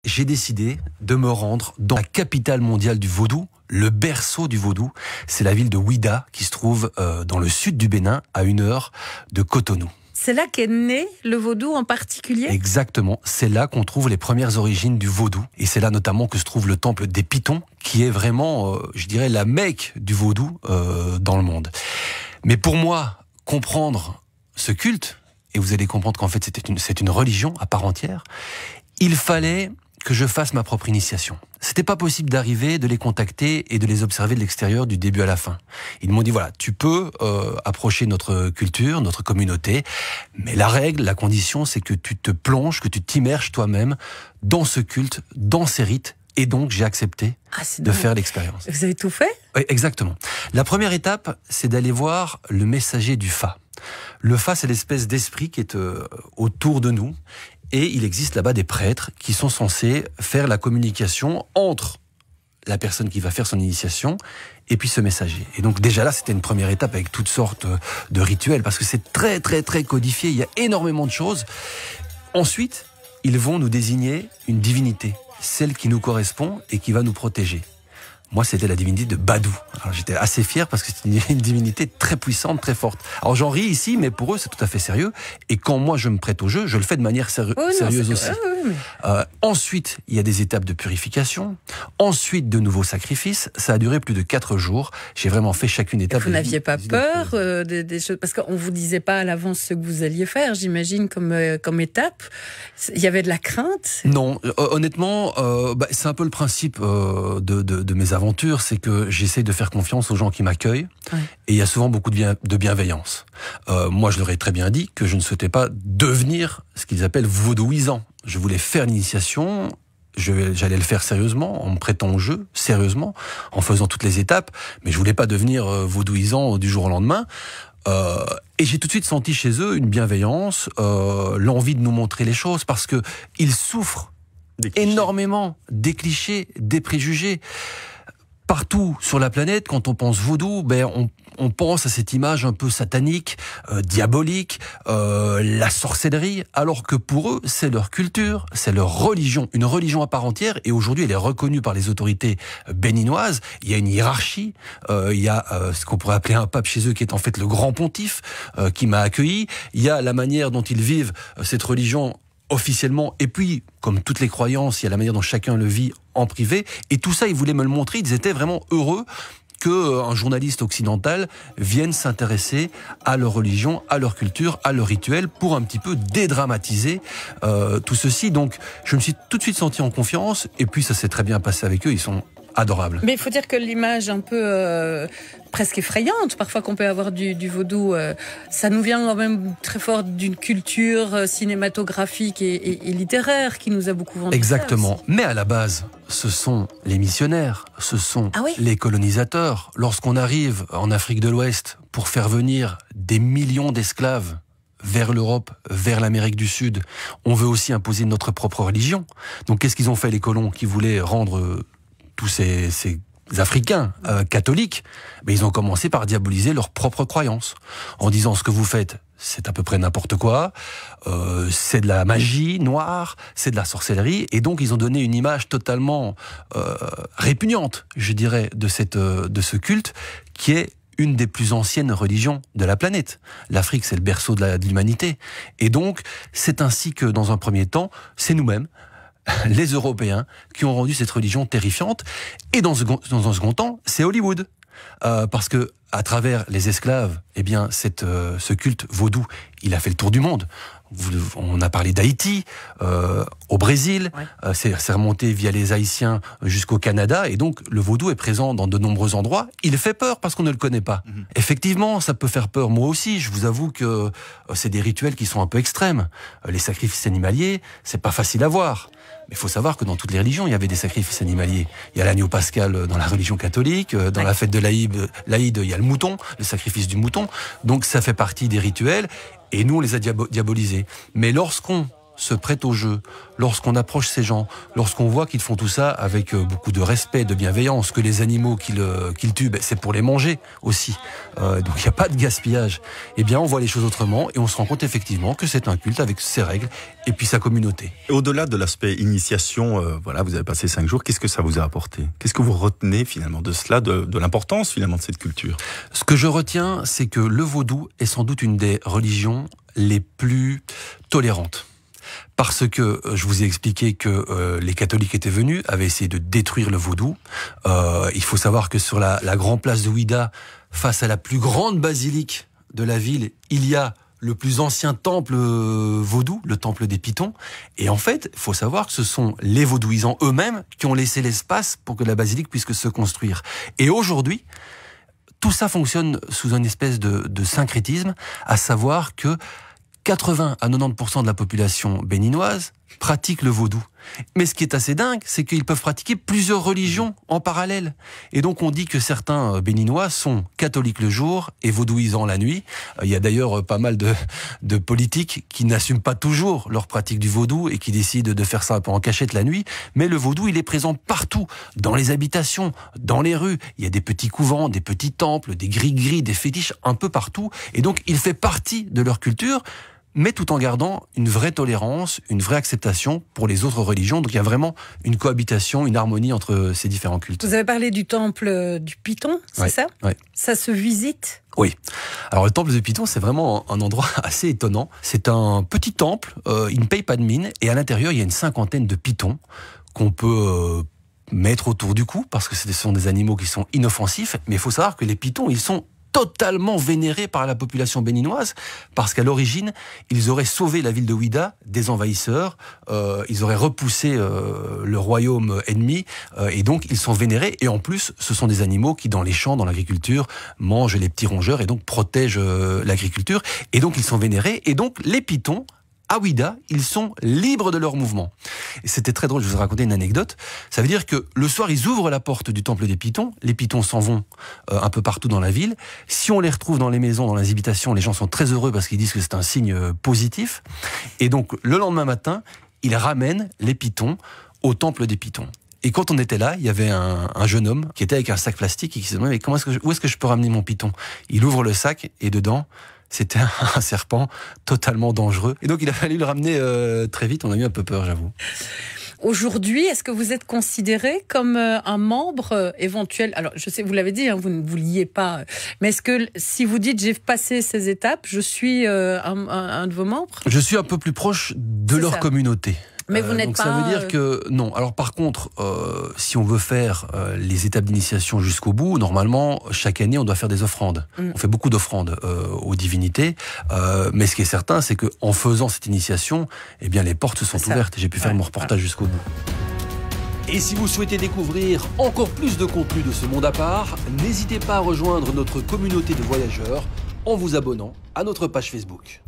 J'ai décidé de me rendre dans la capitale mondiale du vaudou, le berceau du vaudou. C'est la ville de Ouidah qui se trouve dans le sud du Bénin, à 1 heure de Cotonou. C'est là qu'est né le vaudou en particulier ? Exactement, c'est là qu'on trouve les premières origines du vaudou. Et c'est là notamment que se trouve le temple des Pitons, qui est vraiment, je dirais, la Mecque du vaudou dans le monde. Mais pour moi, comprendre ce culte, et vous allez comprendre qu'en fait c'est une religion à part entière, il fallait que je fasse ma propre initiation. C'était pas possible d'arriver, de les contacter et de les observer de l'extérieur du début à la fin. Ils m'ont dit voilà, tu peux approcher notre culture, notre communauté, mais la règle, la condition, c'est que tu te plonges, que tu t'immerges toi-même dans ce culte, dans ces rites. Et donc, j'ai accepté de faire l'expérience. Vous avez tout fait ? Oui, exactement. La première étape, c'est d'aller voir le messager du Fa. Le Fa, c'est l'espèce d'esprit qui est autour de nous. Et il existe là-bas des prêtres qui sont censés faire la communication entre la personne qui va faire son initiation et puis ce messager. Et donc déjà là, c'était une première étape avec toutes sortes de rituels, parce que c'est très très très codifié, il y a énormément de choses. Ensuite, ils vont nous désigner une divinité, celle qui nous correspond et qui va nous protéger. Moi, c'était la divinité de Badou. Alors, j'étais assez fier parce que c'est une divinité très puissante, très forte. Alors, j'en ris ici, mais pour eux, c'est tout à fait sérieux. Et quand moi, je me prête au jeu, je le fais de manière sérieuse aussi. Ensuite, il y a des étapes de purification. Ensuite, de nouveaux sacrifices. Ça a duré plus de 4 jours. J'ai vraiment fait chacune étape. Et vous n'aviez pas peur des choses? Parce qu'on vous disait pas à l'avance ce que vous alliez faire, j'imagine, comme étape. Il y avait de la crainte? Non, honnêtement, c'est un peu le principe de mes aventure, c'est que j'essaie de faire confiance aux gens qui m'accueillent, ouais. Et il y a souvent beaucoup de bienveillance. Moi, je leur ai très bien dit que je ne souhaitais pas devenir ce qu'ils appellent vaudouisant. Je voulais faire l'initiation, j'allais le faire sérieusement, en me prêtant au jeu, sérieusement, en faisant toutes les étapes, mais je voulais pas devenir vaudouisant du jour au lendemain. Et j'ai tout de suite senti chez eux une bienveillance, l'envie de nous montrer les choses, parce que ils souffrent énormément des clichés, des préjugés. Partout sur la planète, quand on pense vaudou, on pense à cette image un peu satanique, diabolique, la sorcellerie, alors que pour eux, c'est leur culture, c'est leur religion, une religion à part entière, et aujourd'hui, elle est reconnue par les autorités béninoises. Il y a une hiérarchie, il y a ce qu'on pourrait appeler un pape chez eux, qui est en fait le grand pontife, qui m'a accueilli. Il y a la manière dont ils vivent cette religion officiellement, et puis, comme toutes les croyances, il y a la manière dont chacun le vit en privé, et tout ça, ils voulaient me le montrer, ils étaient vraiment heureux qu'un journaliste occidental vienne s'intéresser à leur religion, à leur culture, à leur rituel, pour un petit peu dédramatiser tout ceci. Donc, je me suis tout de suite senti en confiance, et puis ça s'est très bien passé avec eux, ils sont adorables. Mais il faut dire que l'image un peu presque effrayante, parfois qu'on peut avoir du vaudou, ça nous vient quand même très fort d'une culture cinématographique et littéraire qui nous a beaucoup vendu. Exactement. Mais à la base, ce sont les missionnaires, ce sont les colonisateurs. Lorsqu'on arrive en Afrique de l'Ouest pour faire venir des millions d'esclaves vers l'Europe, vers l'Amérique du Sud, on veut aussi imposer notre propre religion. Donc qu'est-ce qu'ils ont fait, les colons, qui voulaient rendre tous ces Africains catholiques? Ils ont commencé par diaboliser leurs propres croyances, en disant ce que vous faites, c'est à peu près n'importe quoi, c'est de la magie noire, c'est de la sorcellerie, et donc ils ont donné une image totalement répugnante, je dirais, de ce culte, qui est une des plus anciennes religions de la planète. L'Afrique, c'est le berceau de l'humanité. Et donc, c'est ainsi que, dans un premier temps, c'est nous-mêmes, les Européens, qui ont rendu cette religion terrifiante. Et dans un second temps, c'est Hollywood. Parce que, à travers les esclaves, ce culte vaudou, il a fait le tour du monde. On a parlé d'Haïti, au Brésil, c'est remonté via les Haïtiens jusqu'au Canada, et donc le vaudou est présent dans de nombreux endroits. Il fait peur parce qu'on ne le connaît pas. Effectivement, ça peut faire peur. Moi aussi, je vous avoue que c'est des rituels qui sont un peu extrêmes. Les sacrifices animaliers, c'est pas facile à voir. Mais il faut savoir que dans toutes les religions, il y avait des sacrifices animaliers. Il y a l'agneau pascal dans la religion catholique, dans la fête de l'Aïd, il y a le mouton, le sacrifice du mouton. Donc ça fait partie des rituels, et nous on les a diabolisés. Mais lorsqu'on se prête au jeu, lorsqu'on approche ces gens, lorsqu'on voit qu'ils font tout ça avec beaucoup de respect, de bienveillance, que les animaux qu'ils tuent, c'est pour les manger aussi. Donc il n'y a pas de gaspillage. Eh bien, on voit les choses autrement et on se rend compte effectivement que c'est un culte avec ses règles et puis sa communauté. Et au-delà de l'aspect initiation, voilà, vous avez passé 5 jours, qu'est-ce que ça vous a apporté? Qu'est-ce que vous retenez finalement de cela, de l'importance finalement de cette culture? Ce que je retiens, c'est que le vaudou est sans doute une des religions les plus tolérantes. Parce que je vous ai expliqué que les catholiques étaient venus, avaient essayé de détruire le vaudou. Il faut savoir que sur la grande place de Ouidah, face à la plus grande basilique de la ville, il y a le plus ancien temple vaudou, le temple des Pitons. Et en fait, il faut savoir que ce sont les vaudouisants eux-mêmes qui ont laissé l'espace pour que la basilique puisse se construire. Et aujourd'hui, tout ça fonctionne sous une espèce de syncrétisme, à savoir que 80 à 90% de la population béninoise pratique le vaudou. Mais ce qui est assez dingue, c'est qu'ils peuvent pratiquer plusieurs religions en parallèle. Et donc on dit que certains béninois sont catholiques le jour et vaudouisants la nuit. Il y a d'ailleurs pas mal de politiques qui n'assument pas toujours leur pratique du vaudou et qui décident de faire ça un peu en cachette la nuit. Mais le vaudou, il est présent partout, dans les habitations, dans les rues. Il y a des petits couvents, des petits temples, des gris-gris, des fétiches un peu partout. Et donc il fait partie de leur culture, mais tout en gardant une vraie tolérance, une vraie acceptation pour les autres religions. Donc il y a vraiment une cohabitation, une harmonie entre ces différents cultes. Vous avez parlé du temple du Piton, c'est ça? Oui. Ça se visite? Oui. Alors le temple de Piton, c'est vraiment un endroit assez étonnant. C'est un petit temple, il ne paye pas de mine, et à l'intérieur, il y a une 50aine de pitons qu'on peut mettre autour du cou, parce que ce sont des animaux qui sont inoffensifs. Mais il faut savoir que les pitons, ils sont totalement vénérés par la population béninoise, parce qu'à l'origine, ils auraient sauvé la ville de Ouidah des envahisseurs, ils auraient repoussé le royaume ennemi, et donc ils sont vénérés, et en plus, ce sont des animaux qui, dans les champs, dans l'agriculture, mangent les petits rongeurs, et donc protègent l'agriculture, et donc ils sont vénérés, et donc les pitons, à Ouidah, ils sont libres de leur mouvement. Et c'était très drôle, je vous ai raconté une anecdote. Ça veut dire que le soir, ils ouvrent la porte du temple des pitons, les pitons s'en vont un peu partout dans la ville. Si on les retrouve dans les maisons, dans les habitations, les gens sont très heureux parce qu'ils disent que c'est un signe positif. Et donc, le lendemain matin, ils ramènent les pitons au temple des pitons. Et quand on était là, il y avait un jeune homme qui était avec un sac plastique et qui se demandait mais où est-ce que je peux ramener mon piton? Il ouvre le sac et dedans, c'était un serpent totalement dangereux. Et donc il a fallu le ramener très vite, on a eu un peu peur, j'avoue. Aujourd'hui, est-ce que vous êtes considéré comme un membre éventuel? Alors, je sais, vous l'avez dit, hein, vous ne vous liez pas. Mais est-ce que si vous dites j'ai passé ces étapes, je suis un de vos membres? Je suis un peu plus proche de leur communauté. Mais vous n'êtes donc pas... ça veut dire que non. Alors par contre, si on veut faire les étapes d'initiation jusqu'au bout, normalement chaque année on doit faire des offrandes. On fait beaucoup d'offrandes aux divinités. Mais ce qui est certain, c'est que en faisant cette initiation, eh bien les portes se sont ouvertes. Et j'ai pu faire mon reportage jusqu'au bout. Et si vous souhaitez découvrir encore plus de contenu de ce monde à part, n'hésitez pas à rejoindre notre communauté de voyageurs en vous abonnant à notre page Facebook.